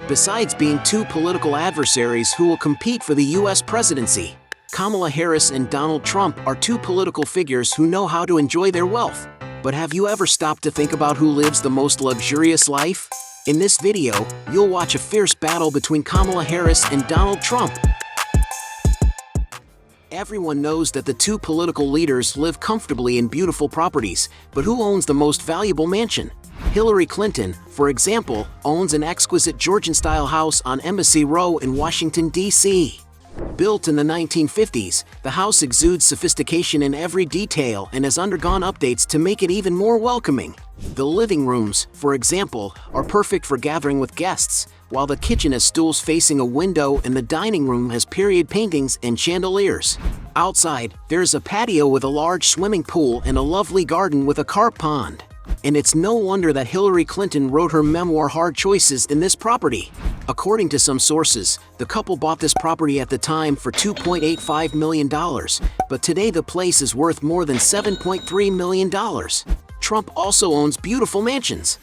besides being two political adversaries who will compete for the US presidency. Kamala Harris and Donald Trump are two political figures who know how to enjoy their wealth. But have you ever stopped to think about who lives the most luxurious life? In this video, you'll watch a fierce battle between Kamala Harris and Donald Trump. Everyone knows that the two political leaders live comfortably in beautiful properties, but who owns the most valuable mansion? Hillary Clinton, for example, owns an exquisite Georgian-style house on Embassy Row in Washington, D.C. Built in the 1950s, the house exudes sophistication in every detail and has undergone updates to make it even more welcoming. The living rooms, for example, are perfect for gathering with guests, while the kitchen has stools facing a window and the dining room has period paintings and chandeliers. Outside, there's a patio with a large swimming pool and a lovely garden with a carp pond. And it's no wonder that Hillary Clinton wrote her memoir Hard Choices in this property. According to some sources, the couple bought this property at the time for $2.85 million, but today the place is worth more than $7.3 million. Trump also owns beautiful mansions.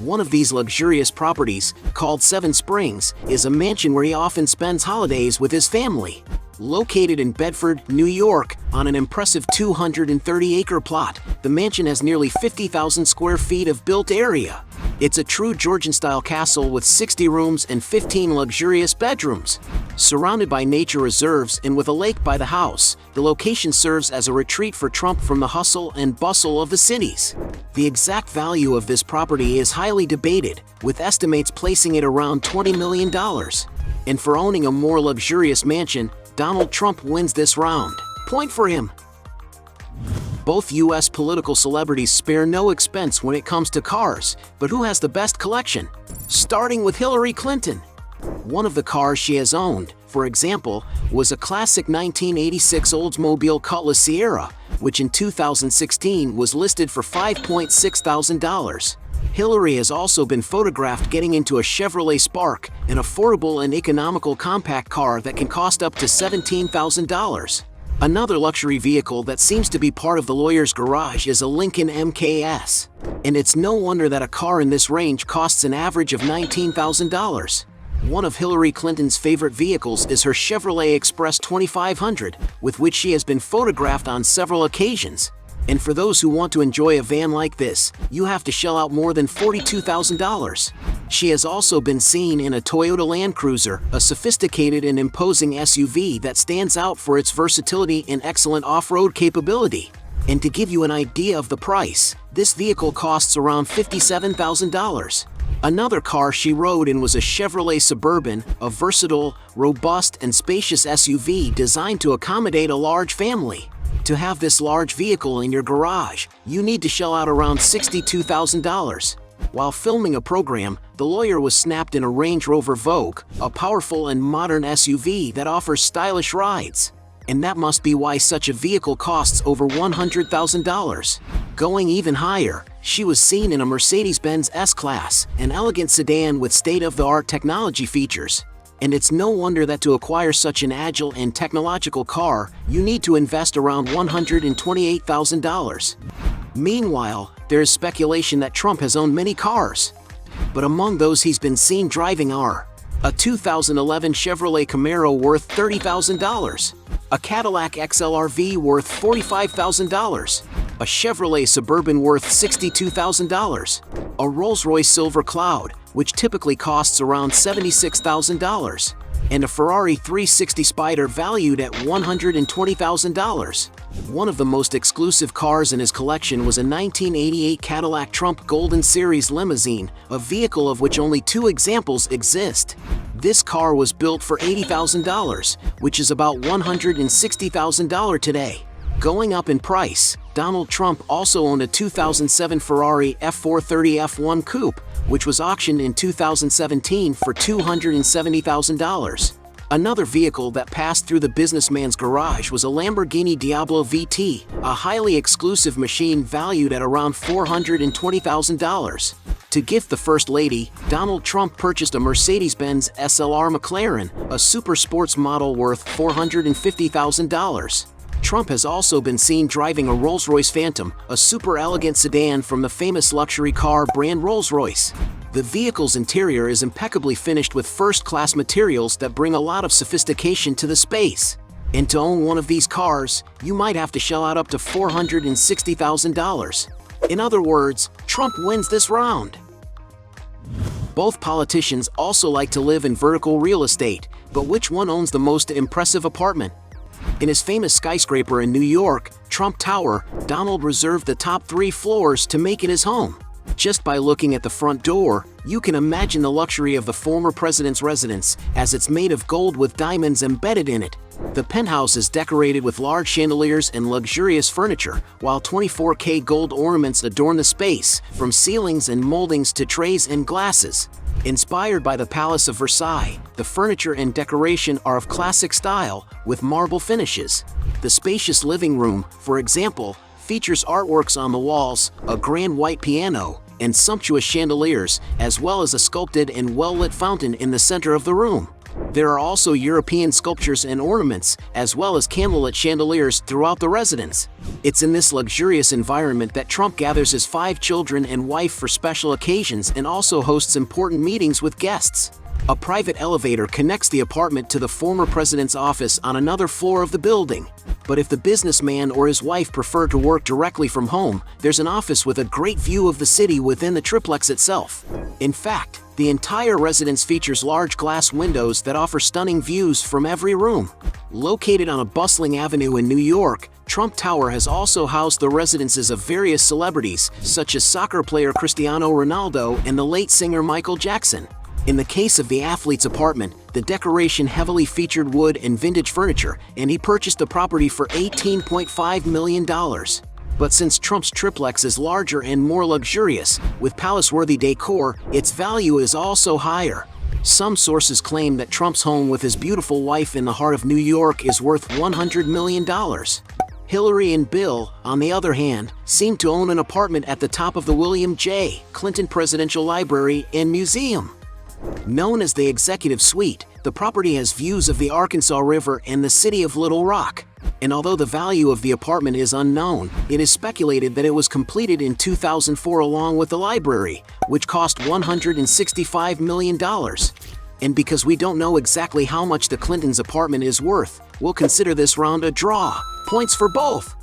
One of these luxurious properties, called Seven Springs, is a mansion where he often spends holidays with his family. Located in Bedford, New York, on an impressive 230-acre plot, the mansion has nearly 50,000 square feet of built area. It's a true Georgian-style castle with 60 rooms and 15 luxurious bedrooms. Surrounded by nature reserves and with a lake by the house, the location serves as a retreat for Trump from the hustle and bustle of the cities. The exact value of this property is highly debated, with estimates placing it around $20 million. And for owning a more luxurious mansion, Donald Trump wins this round. Point for him. Both U.S. political celebrities spare no expense when it comes to cars, but who has the best collection? Starting with Hillary Clinton. One of the cars she has owned, for example, was a classic 1986 Oldsmobile Cutlass Sierra, which in 2016 was listed for $5.6 thousand. Hillary has also been photographed getting into a Chevrolet Spark, an affordable and economical compact car that can cost up to $17,000. Another luxury vehicle that seems to be part of the lawyer's garage is a Lincoln MKS. And it's no wonder that a car in this range costs an average of $19,000. One of Hillary Clinton's favorite vehicles is her Chevrolet Express 2500, with which she has been photographed on several occasions. And for those who want to enjoy a van like this, you have to shell out more than $42,000. She has also been seen in a Toyota Land Cruiser, a sophisticated and imposing SUV that stands out for its versatility and excellent off-road capability. And to give you an idea of the price, this vehicle costs around $57,000. Another car she rode in was a Chevrolet Suburban, a versatile, robust, and spacious SUV designed to accommodate a large family. To have this large vehicle in your garage, you need to shell out around $62,000. While filming a program, the lawyer was snapped in a Range Rover Vogue, a powerful and modern SUV that offers stylish rides. And that must be why such a vehicle costs over $100,000. Going even higher, she was seen in a Mercedes-Benz S-Class, an elegant sedan with state-of-the-art technology features. And it's no wonder that to acquire such an agile and technological car, you need to invest around $128,000. Meanwhile, there is speculation that Trump has owned many cars. But among those he's been seen driving are a 2011 Chevrolet Camaro worth $30,000, a Cadillac XLR-V worth $45,000, a Chevrolet Suburban worth $62,000, a Rolls-Royce Silver Cloud, which typically costs around $76,000, and a Ferrari 360 Spider valued at $120,000. One of the most exclusive cars in his collection was a 1988 Cadillac Trump Golden Series limousine, a vehicle of which only 2 examples exist. This car was built for $80,000, which is about $160,000 today. Going up in price, Donald Trump also owned a 2007 Ferrari F430 F1 Coupe, which was auctioned in 2017 for $270,000. Another vehicle that passed through the businessman's garage was a Lamborghini Diablo VT, a highly exclusive machine valued at around $420,000. To gift the First Lady, Donald Trump purchased a Mercedes-Benz SLR McLaren, a super sports model worth $450,000. Trump has also been seen driving a Rolls-Royce Phantom, a super elegant sedan from the famous luxury car brand Rolls-Royce. The vehicle's interior is impeccably finished with first-class materials that bring a lot of sophistication to the space. And to own one of these cars, you might have to shell out up to $460,000. In other words, Trump wins this round. Both politicians also like to live in vertical real estate, but which one owns the most impressive apartment? In his famous skyscraper in New York, Trump Tower, Donald reserved the top 3 floors to make it his home. Just by looking at the front door, you can imagine the luxury of the former president's residence, as it's made of gold with diamonds embedded in it. The penthouse is decorated with large chandeliers and luxurious furniture, while 24K gold ornaments adorn the space, from ceilings and moldings to trays and glasses. Inspired by the Palace of Versailles, the furniture and decoration are of classic style, with marble finishes. The spacious living room, for example, features artworks on the walls, a grand white piano, and sumptuous chandeliers, as well as a sculpted and well-lit fountain in the center of the room. There are also European sculptures and ornaments, as well as candlelit chandeliers throughout the residence. It's in this luxurious environment that Trump gathers his 5 children and wife for special occasions and also hosts important meetings with guests. A private elevator connects the apartment to the former president's office on another floor of the building. But if the businessman or his wife prefer to work directly from home, there's an office with a great view of the city within the triplex itself. In fact, the entire residence features large glass windows that offer stunning views from every room. Located on a bustling avenue in New York, Trump Tower has also housed the residences of various celebrities, such as soccer player Cristiano Ronaldo and the late singer Michael Jackson. In the case of the athlete's apartment, the decoration heavily featured wood and vintage furniture, and he purchased the property for $18.5 million. But since Trump's triplex is larger and more luxurious, with palace-worthy decor, its value is also higher. Some sources claim that Trump's home with his beautiful wife in the heart of New York is worth $100 million. Hillary and Bill, on the other hand, seem to own an apartment at the top of the William J. Clinton Presidential Library and Museum. Known as the Executive Suite, the property has views of the Arkansas River and the city of Little Rock. And although the value of the apartment is unknown, it is speculated that it was completed in 2004 along with the library, which cost $165 million. And because we don't know exactly how much the Clintons' apartment is worth, we'll consider this round a draw. Points for both.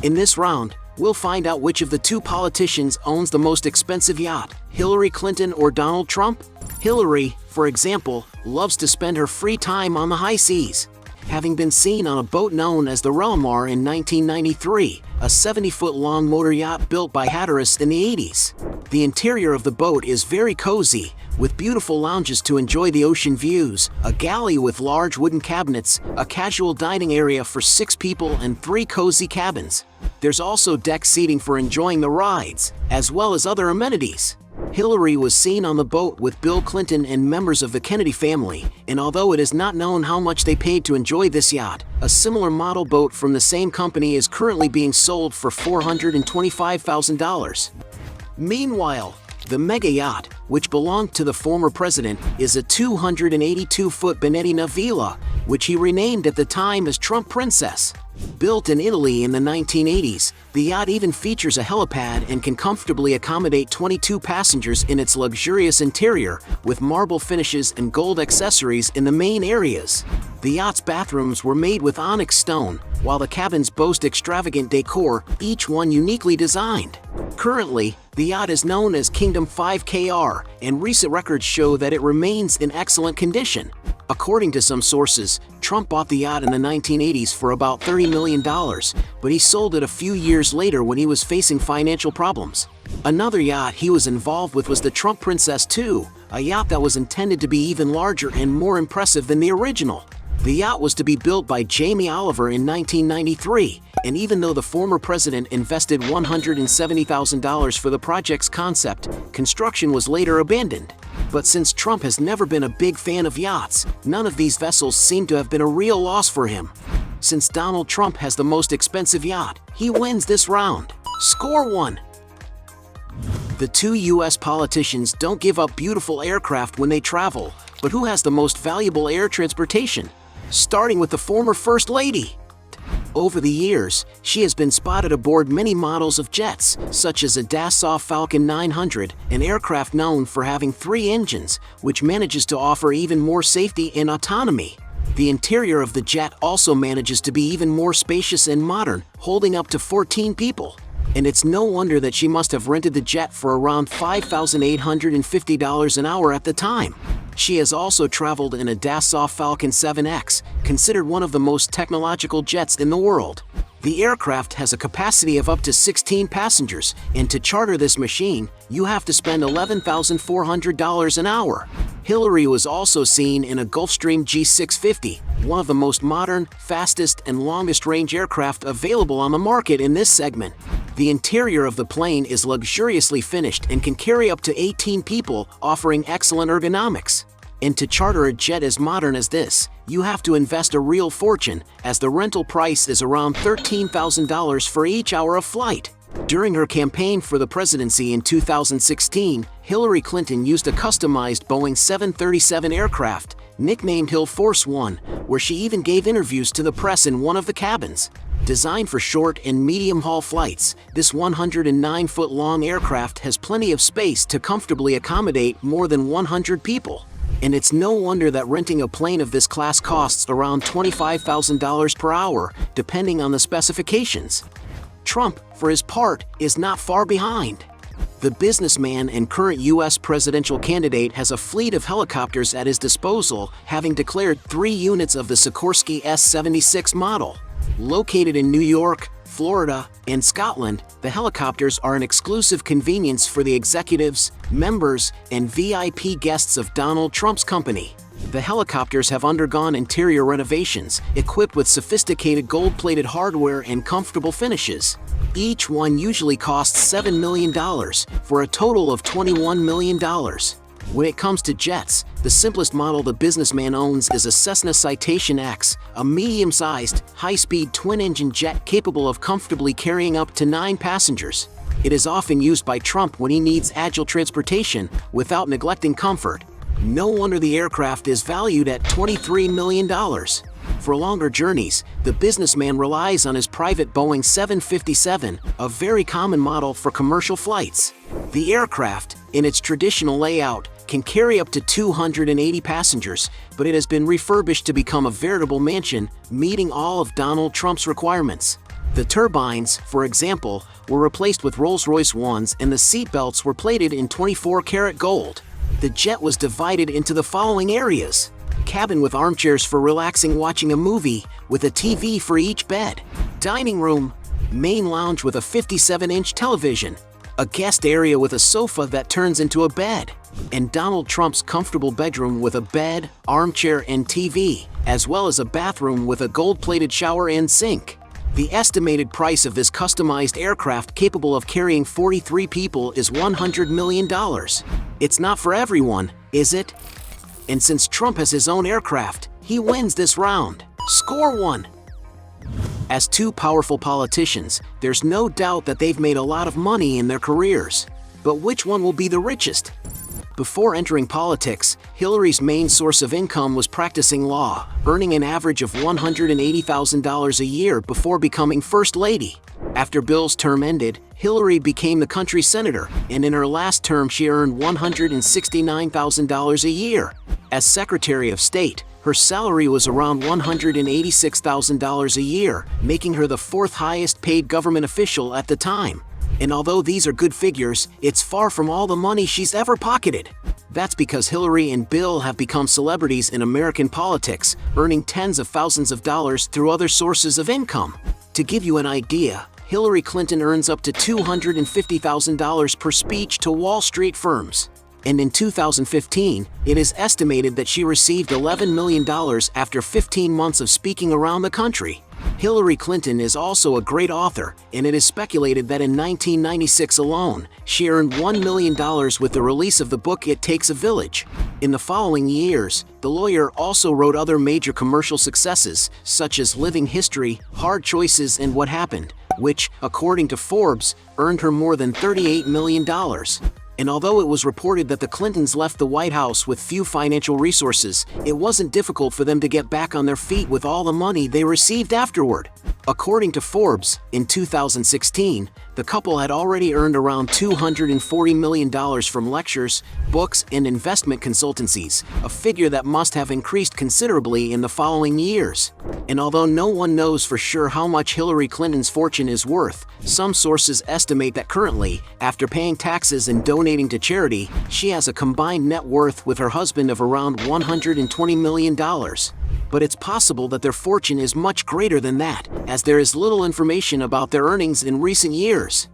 In this round, we'll find out which of the 2 politicians owns the most expensive yacht, Hillary Clinton or Donald Trump. Hillary, for example, loves to spend her free time on the high seas, having been seen on a boat known as the Relmar in 1993, a 70-foot-long motor yacht built by Hatteras in the 80s. The interior of the boat is very cozy, with beautiful lounges to enjoy the ocean views, a galley with large wooden cabinets, a casual dining area for 6 people and 3 cozy cabins. There's also deck seating for enjoying the rides, as well as other amenities. Hillary was seen on the boat with Bill Clinton and members of the Kennedy family, and although it is not known how much they paid to enjoy this yacht, a similar model boat from the same company is currently being sold for $425,000. Meanwhile, the mega yacht, which belonged to the former president, is a 282-foot Benetti Navilla, which he renamed at the time as Trump Princess. Built in Italy in the 1980s, the yacht even features a helipad and can comfortably accommodate 22 passengers in its luxurious interior, with marble finishes and gold accessories in the main areas. The yacht's bathrooms were made with onyx stone, while the cabins boast extravagant decor, each one uniquely designed. Currently, the yacht is known as Kingdom 5KR, and recent records show that it remains in excellent condition. According to some sources, Trump bought the yacht in the 1980s for about $30 million, but he sold it a few years later when he was facing financial problems. Another yacht he was involved with was the Trump Princess II, a yacht that was intended to be even larger and more impressive than the original. The yacht was to be built by Jamie Oliver in 1993, and even though the former president invested $170,000 for the project's concept, construction was later abandoned. But since Trump has never been a big fan of yachts, none of these vessels seem to have been a real loss for him. Since Donald Trump has the most expensive yacht, he wins this round. Score 1. The 2 U.S. politicians don't give up beautiful aircraft when they travel, but who has the most valuable air transportation? Starting with the former First Lady. Over the years, she has been spotted aboard many models of jets, such as a Dassault Falcon 900, an aircraft known for having 3 engines, which manages to offer even more safety and autonomy. The interior of the jet also manages to be even more spacious and modern, holding up to 14 people. And it's no wonder that she must have rented the jet for around $5,850 an hour at the time. She has also traveled in a Dassault Falcon 7X, considered one of the most technological jets in the world. The aircraft has a capacity of up to 16 passengers, and to charter this machine, you have to spend $11,400 an hour. Hillary was also seen in a Gulfstream G650, one of the most modern, fastest, and longest-range aircraft available on the market in this segment. The interior of the plane is luxuriously finished and can carry up to 18 people, offering excellent ergonomics. And to charter a jet as modern as this, you have to invest a real fortune, as the rental price is around $13,000 for each hour of flight. During her campaign for the presidency in 2016, Hillary Clinton used a customized Boeing 737 aircraft, nicknamed Hill Force One, where she even gave interviews to the press in one of the cabins. Designed for short and medium-haul flights, this 109-foot-long aircraft has plenty of space to comfortably accommodate more than 100 people. And it's no wonder that renting a plane of this class costs around $25,000 per hour, depending on the specifications. Trump, for his part, is not far behind. The businessman and current U.S. presidential candidate has a fleet of helicopters at his disposal, having declared 3 units of the Sikorsky S-76 model. Located in New York, Florida, and Scotland, the helicopters are an exclusive convenience for the executives, members, and VIP guests of Donald Trump's company. The helicopters have undergone interior renovations, equipped with sophisticated gold-plated hardware and comfortable finishes. Each one usually costs $7 million, for a total of $21 million. When it comes to jets, the simplest model the businessman owns is a Cessna Citation X, a medium-sized, high-speed twin-engine jet capable of comfortably carrying up to 9 passengers. It is often used by Trump when he needs agile transportation without neglecting comfort. No wonder the aircraft is valued at $23 million. For longer journeys, the businessman relies on his private Boeing 757, a very common model for commercial flights. The aircraft, in its traditional layout, can carry up to 280 passengers, but it has been refurbished to become a veritable mansion, meeting all of Donald Trump's requirements. The turbines, for example, were replaced with Rolls-Royce ones, and the seat belts were plated in 24-karat gold. The jet was divided into the following areas: cabin with armchairs for relaxing watching a movie, with a TV for each bed; dining room; main lounge with a 57-inch television; a guest area with a sofa that turns into a bed; and Donald Trump's comfortable bedroom with a bed, armchair, and TV, as well as a bathroom with a gold-plated shower and sink. The estimated price of this customized aircraft capable of carrying 43 people is $100 million. It's not for everyone, is it? And since Trump has his own aircraft, he wins this round. Score 1. As 2 powerful politicians, there's no doubt that they've made a lot of money in their careers. But which one will be the richest? Before entering politics, Hillary's main source of income was practicing law, earning an average of $180,000 a year before becoming First Lady. After Bill's term ended, Hillary became the country's senator, and in her last term she earned $169,000 a year. As Secretary of State, her salary was around $186,000 a year, making her the 4th highest paid government official at the time. And although these are good figures, it's far from all the money she's ever pocketed. That's because Hillary and Bill have become celebrities in American politics, earning tens of thousands of dollars through other sources of income. To give you an idea, Hillary Clinton earns up to $250,000 per speech to Wall Street firms. And in 2015, it is estimated that she received $11 million after 15 months of speaking around the country. Hillary Clinton is also a great author, and it is speculated that in 1996 alone, she earned $1 million with the release of the book It Takes a Village. In the following years, the lawyer also wrote other major commercial successes, such as Living History, Hard Choices, and What Happened, which, according to Forbes, earned her more than $38 million. And although it was reported that the Clintons left the White House with few financial resources, it wasn't difficult for them to get back on their feet with all the money they received afterward. According to Forbes, in 2016, the couple had already earned around $240 million from lectures, books, and investment consultancies, a figure that must have increased considerably in the following years. And although no one knows for sure how much Hillary Clinton's fortune is worth, some sources estimate that currently, after paying taxes and donating to charity, she has a combined net worth with her husband of around $120 million. But it's possible that their fortune is much greater than that, as there is little information about their earnings in recent years.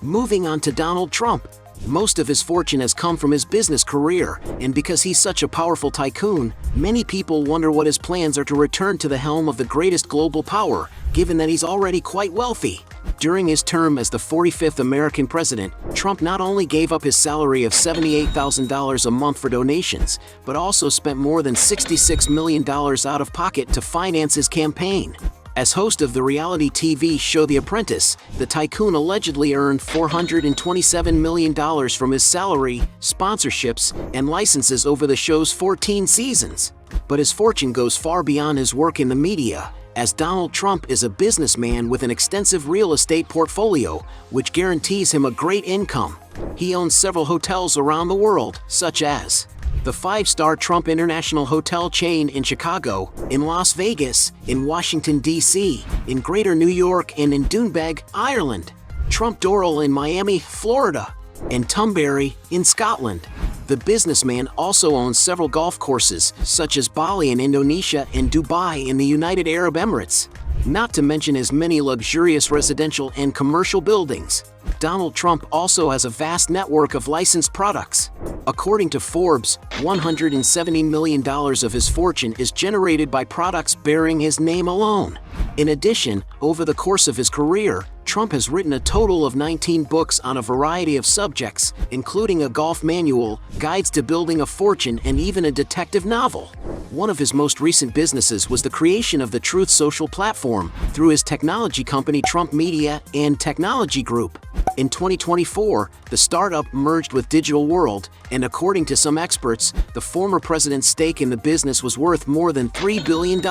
Moving on to Donald Trump. Most of his fortune has come from his business career, and because he's such a powerful tycoon, many people wonder what his plans are to return to the helm of the greatest global power, given that he's already quite wealthy. During his term as the 45th American president, Trump not only gave up his salary of $78,000 a month for donations, but also spent more than $66 million out of pocket to finance his campaign. As host of the reality TV show The Apprentice, the tycoon allegedly earned $427 million from his salary, sponsorships, and licenses over the show's 14 seasons. But his fortune goes far beyond his work in the media, as Donald Trump is a businessman with an extensive real estate portfolio, which guarantees him a great income. He owns several hotels around the world, such as the 5-star Trump International Hotel chain in Chicago, in Las Vegas, in Washington, D.C., in Greater New York, and in Doonbeg, Ireland, Trump Doral in Miami, Florida, and Turnberry in Scotland. The businessman also owns several golf courses, such as Bali in Indonesia and Dubai in the United Arab Emirates, not to mention his many luxurious residential and commercial buildings. Donald Trump also has a vast network of licensed products. According to Forbes, $170 million of his fortune is generated by products bearing his name alone. In addition, over the course of his career, Trump has written a total of 19 books on a variety of subjects, including a golf manual, guides to building a fortune, and even a detective novel. One of his most recent businesses was the creation of the Truth Social platform through his technology company Trump Media and Technology Group. In 2024, the startup merged with Digital World, and according to some experts, the former president's stake in the business was worth more than $3 billion.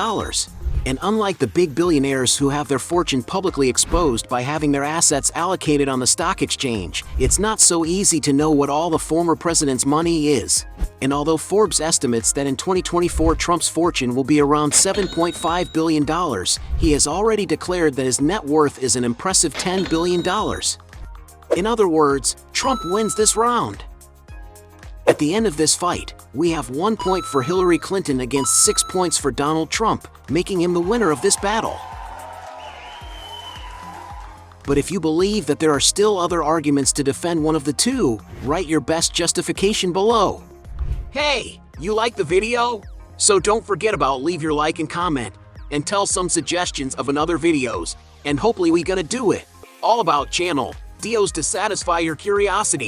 And unlike the big billionaires who have their fortune publicly exposed by having their assets allocated on the stock exchange, it's not so easy to know what all the former president's money is. And although Forbes estimates that in 2024 Trump's fortune will be around $7.5 billion, he has already declared that his net worth is an impressive $10 billion. In other words, Trump wins this round. At the end of this fight, we have 1 point for Hillary Clinton against 6 points for Donald Trump, making him the winner of this battle. But if you believe that there are still other arguments to defend one of the two, write your best justification below. Hey, you like the video? So don't forget about leave your like and comment, and tell some suggestions of another videos, and hopefully we gonna do it. All about channel, Dios to satisfy your curiosity.